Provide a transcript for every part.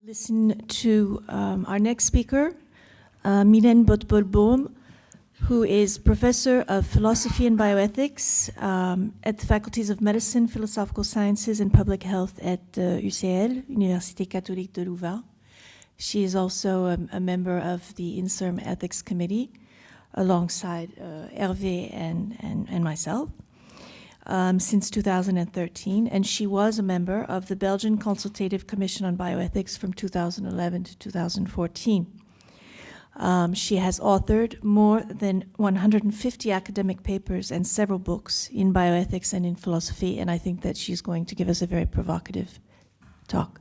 Listen to our next speaker, Mylène Bothbol-Bohm, who is professor of philosophy and bioethics at the faculties of medicine, philosophical sciences, and public health at UCL, Université Catholique de Louvain. She is also a member of the INSERM Ethics Committee, alongside Hervé and myself. Since 2013, and she was a member of the Belgian Consultative Commission on Bioethics from 2011 to 2014. She has authored more than 150 academic papers and several books in bioethics and in philosophy, and I think that she's going to give us a very provocative talk.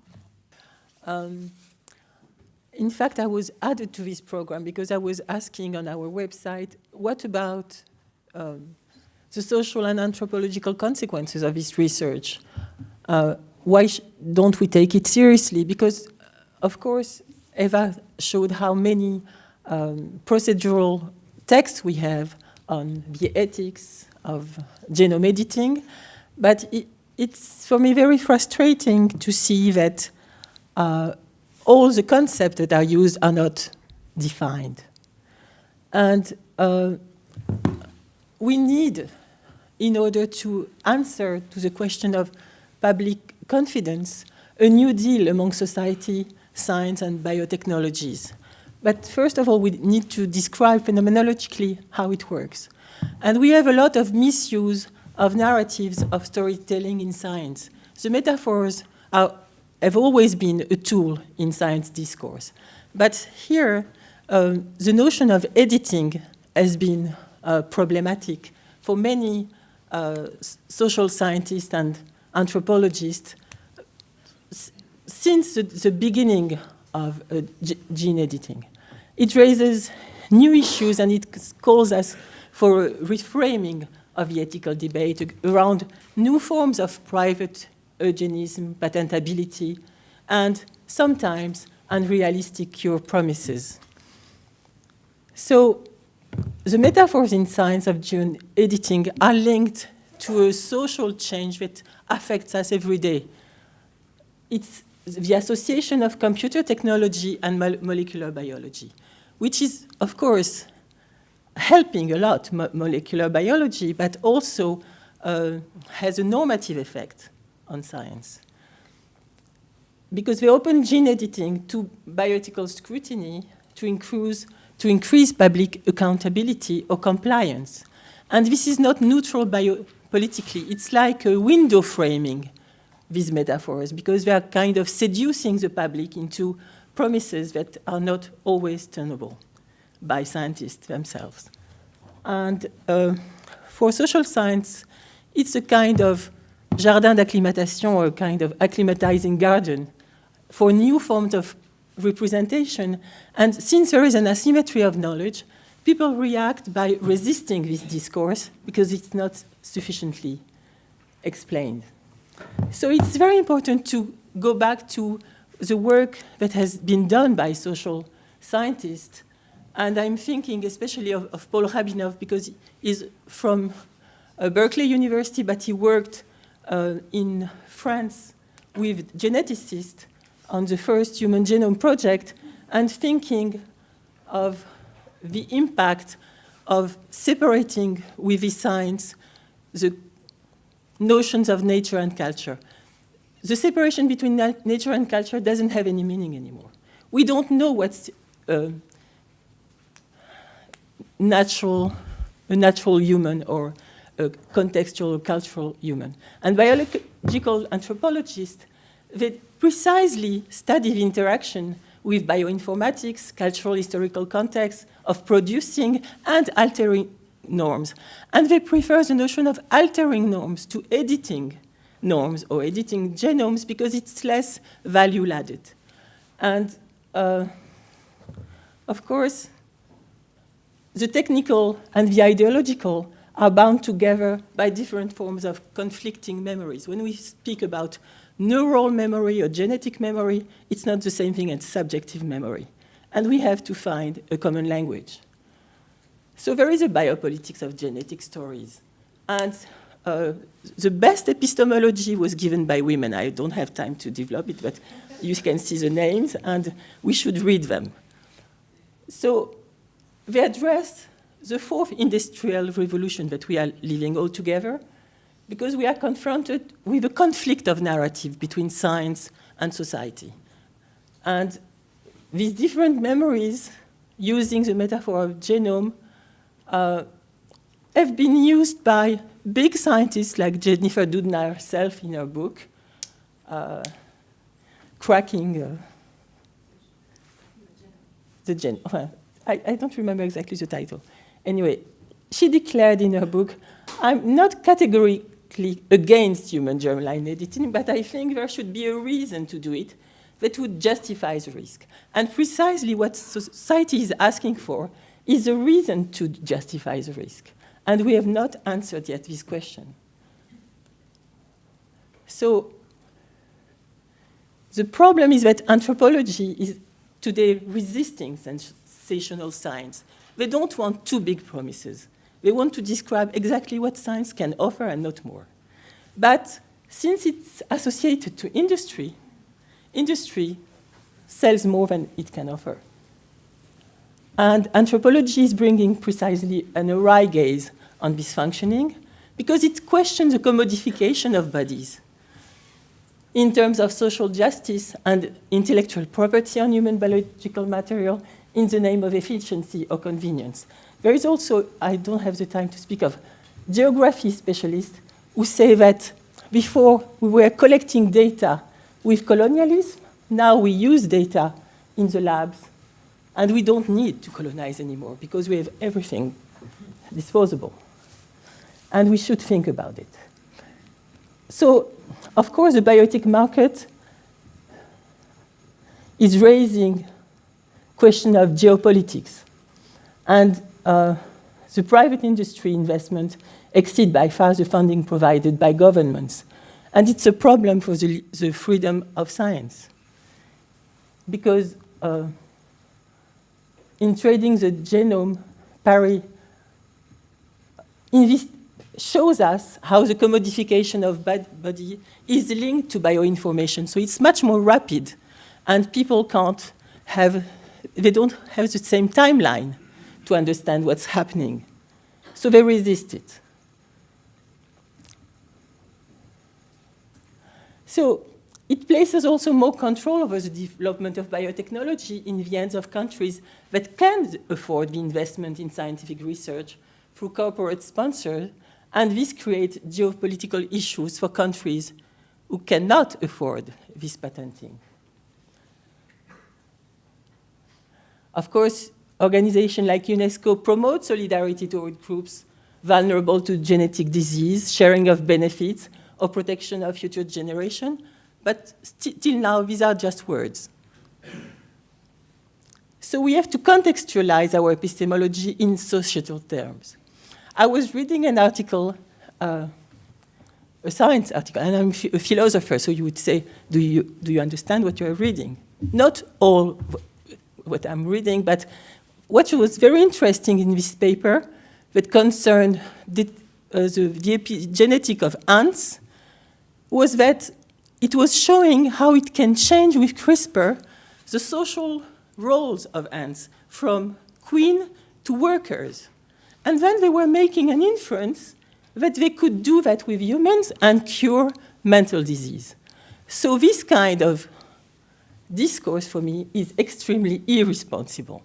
In fact, I was added to this program because I was asking on our website, what about the social and anthropological consequences of this research? Why don't we take it seriously? Because, of course, Eva showed how many procedural texts we have on the ethics of genome editing, but it's for me very frustrating to see that all the concepts that are used are not defined. And we need, in order to answer to the question of public confidence, a new deal among society, science, and biotechnologies. But first of all, we need to describe phenomenologically how it works. And we have a lot of misuse of narratives of storytelling in science. The metaphors have always been a tool in science discourse. But here, the notion of editing has been problematic for many social scientists and anthropologists since the beginning of gene editing. It raises new issues and it calls us for a reframing of the ethical debate around new forms of private eugenism, patentability, and sometimes unrealistic cure promises. So the metaphors in science of gene editing are linked to a social change that affects us every day. It's the association of computer technology and molecular biology, which is, of course, helping a lot molecular biology, but also has a normative effect on science. Because we open gene editing to bioethical scrutiny to increase public accountability or compliance. And this is not neutral biopolitically. It's like a window framing these metaphors, because they are kind of seducing the public into promises that are not always tenable by scientists themselves. And for social science, it's a kind of jardin d'acclimatation, or a kind of acclimatizing garden for new forms of representation. And since there is an asymmetry of knowledge, people react by resisting this discourse because it's not sufficiently explained. So it's very important to go back to the work that has been done by social scientists. And I'm thinking especially of Paul Rabinov, because he's from Berkeley University, but he worked in France with geneticists on the first Human Genome Project, and thinking of the impact of separating with the science the notions of nature and culture. The separation between nature and culture doesn't have any meaning anymore. We don't know what's a natural human or a contextual or cultural human. And biological anthropologists, they precisely study the interaction with bioinformatics, cultural historical context of producing and altering norms. And they prefer the notion of altering norms to editing norms or editing genomes because it's less value-added. And of course, the technical and the ideological are bound together by different forms of conflicting memories. When we speak about neural memory or genetic memory, it's not the same thing as subjective memory. And we have to find a common language. So there is a biopolitics of genetic stories. And the best epistemology was given by women. I don't have time to develop it, but You can see the names, and we should read them. So they address the fourth industrial revolution that we are living all together, because we are confronted with a conflict of narrative between science and society. And these different memories, using the metaphor of genome, have been used by big scientists like Jennifer Doudna herself in her book, Cracking the Genome. Well, I don't remember exactly the title. Anyway, she declared in her book, I'm not categorically against human germline editing, but I think there should be a reason to do it that would justify the risk. And precisely what society is asking for is a reason to justify the risk. And we have not answered yet this question. So the problem is that anthropology is today resisting sensational science. They don't want too big promises. They want to describe exactly what science can offer and not more. But since it's associated to industry, industry sells more than it can offer. And anthropology is bringing precisely an awry gaze on this functioning because it questions the commodification of bodies in terms of social justice and intellectual property on human biological material in the name of efficiency or convenience. There is also, I don't have the time to speak of, geography specialists who say that before we were collecting data with colonialism, now we use data in the labs, and we don't need to colonize anymore because we have everything disposable. And we should think about it. So, of course, the bioethics market is raising question of geopolitics. And the private industry investment exceed by far the funding provided by governments. And it's a problem for the freedom of science. Because in trading the genome, Paris shows us how the commodification of body is linked to bioinformation. So it's much more rapid, and people they don't have the same timeline to understand what's happening. So they resist it. So it places also more control over the development of biotechnology in the hands of countries that can afford the investment in scientific research through corporate sponsors, and this creates geopolitical issues for countries who cannot afford this patenting. Of course, organizations like UNESCO promote solidarity toward groups vulnerable to genetic disease, sharing of benefits, or protection of future generations, but till now, these are just words. So we have to contextualize our epistemology in societal terms. I was reading an article, a science article, and I'm a philosopher, so you would say, do you understand what you're reading? Not all what I'm reading, but what was very interesting in this paper that concerned the epigenetic of ants was that it was showing how it can change with CRISPR the social roles of ants from queen to workers. And then they were making an inference that they could do that with humans and cure mental disease. So this kind of discourse for me is extremely irresponsible.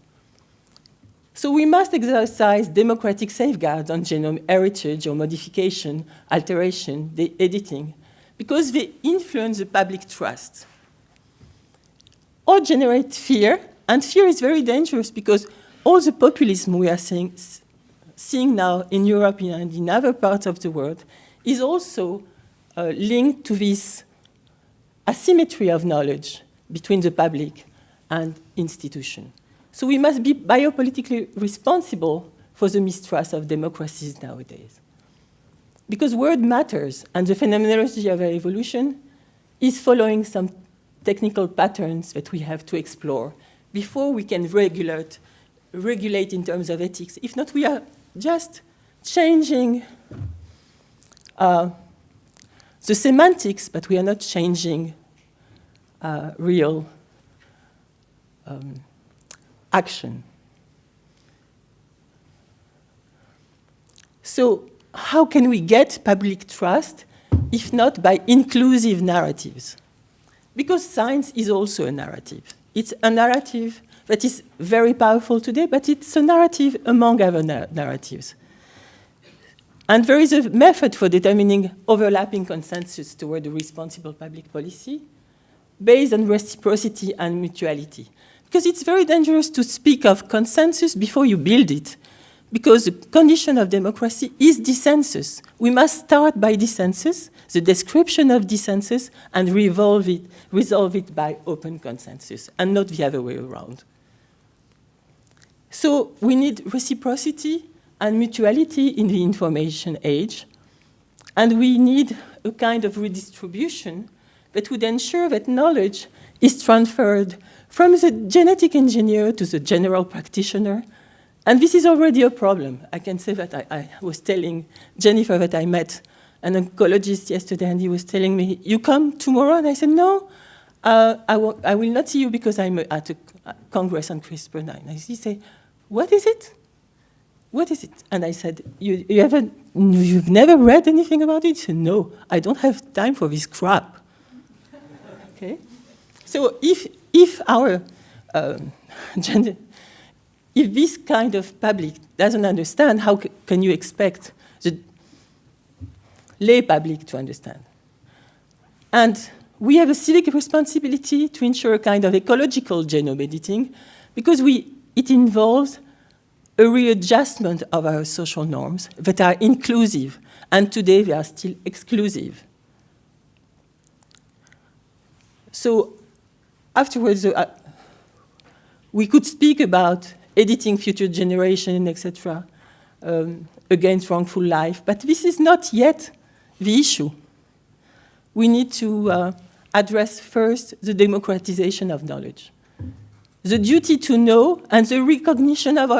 So we must exercise democratic safeguards on genome heritage or modification, alteration, editing, because they influence the public trust or generate fear. And fear is very dangerous because all the populism we are seeing now in Europe and in other parts of the world is also linked to this asymmetry of knowledge between the public and institution. So we must be biopolitically responsible for the mistrust of democracies nowadays. Because word matters, and the phenomenology of evolution is following some technical patterns that we have to explore before we can regulate in terms of ethics. If not, we are just changing the semantics, but we are not changing real action. So how can we get public trust if not by inclusive narratives? Because science is also a narrative. It's a narrative that is very powerful today, but it's a narrative among other narratives. And there is a method for determining overlapping consensus toward a responsible public policy based on reciprocity and mutuality. Because it's very dangerous to speak of consensus before you build it, because the condition of democracy is dissensus. We must start by dissensus, the description of dissensus, and resolve it by open consensus, and not the other way around. So we need reciprocity and mutuality in the information age, and we need a kind of redistribution that would ensure that knowledge is transferred from the genetic engineer to the general practitioner. And this is already a problem. I can say that I was telling Jennifer that I met an oncologist yesterday, and he was telling me, "You come tomorrow?" And I said, "No, I will not see you because I'm at a Congress on CRISPR-9. And he said, "What is it? What is it?" And I said, you've never read anything about it? He said, "No, I don't have time for this crap." Okay? So if our if this kind of public doesn't understand, how can you expect the lay public to understand? And we have a civic responsibility to ensure a kind of ecological genome editing, because it involves a readjustment of our social norms that are inclusive, and today they are still exclusive. So afterwards, we could speak about editing future generation, etc., against wrongful life, but this is not yet the issue. We need to address first the democratization of knowledge, the duty to know, and the recognition of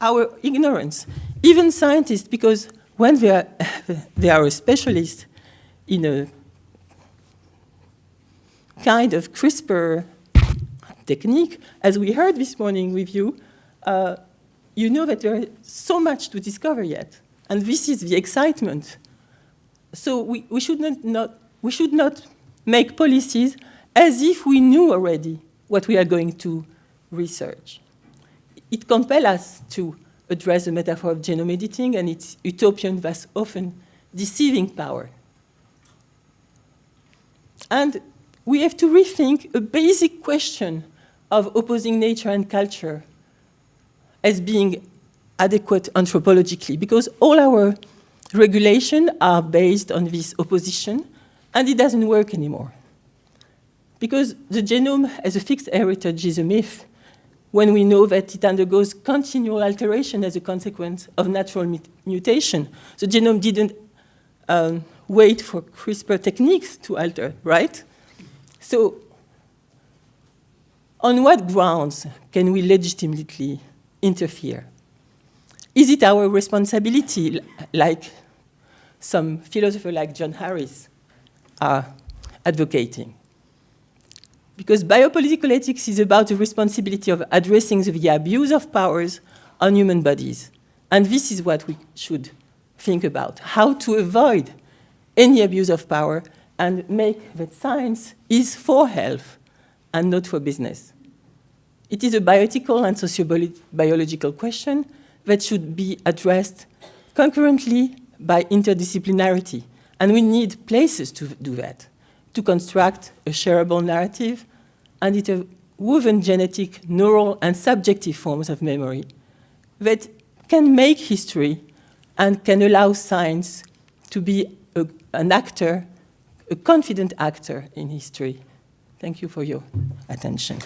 our ignorance. Even scientists, because when they are a specialist in a kind of CRISPR technique, as we heard this morning with you, you know that there is so much to discover yet. And this is the excitement. So we should not make policies as if we knew already what we are going to research. It compels us to address the metaphor of genome editing and its utopian, thus often deceiving power. And we have to rethink a basic question of opposing nature and culture as being adequate anthropologically, because all our regulations are based on this opposition, and it doesn't work anymore. Because the genome as a fixed heritage is a myth, when we know that it undergoes continual alteration as a consequence of natural mutation. The genome didn't wait for CRISPR techniques to alter, right? So, on what grounds can we legitimately interfere? Is it our responsibility, like some philosophers like John Harris are advocating? Because biopolitical ethics is about the responsibility of addressing the abuse of powers on human bodies. And this is what we should think about, how to avoid any abuse of power and make that science is for health and not for business. It is a bioethical and sociobiological question that should be addressed concurrently by interdisciplinarity. And we need places to do that, to construct a shareable narrative and interwoven genetic, neural, and subjective forms of memory that can make history and can allow science to be an actor, a confident actor in history. Thank you for your attention.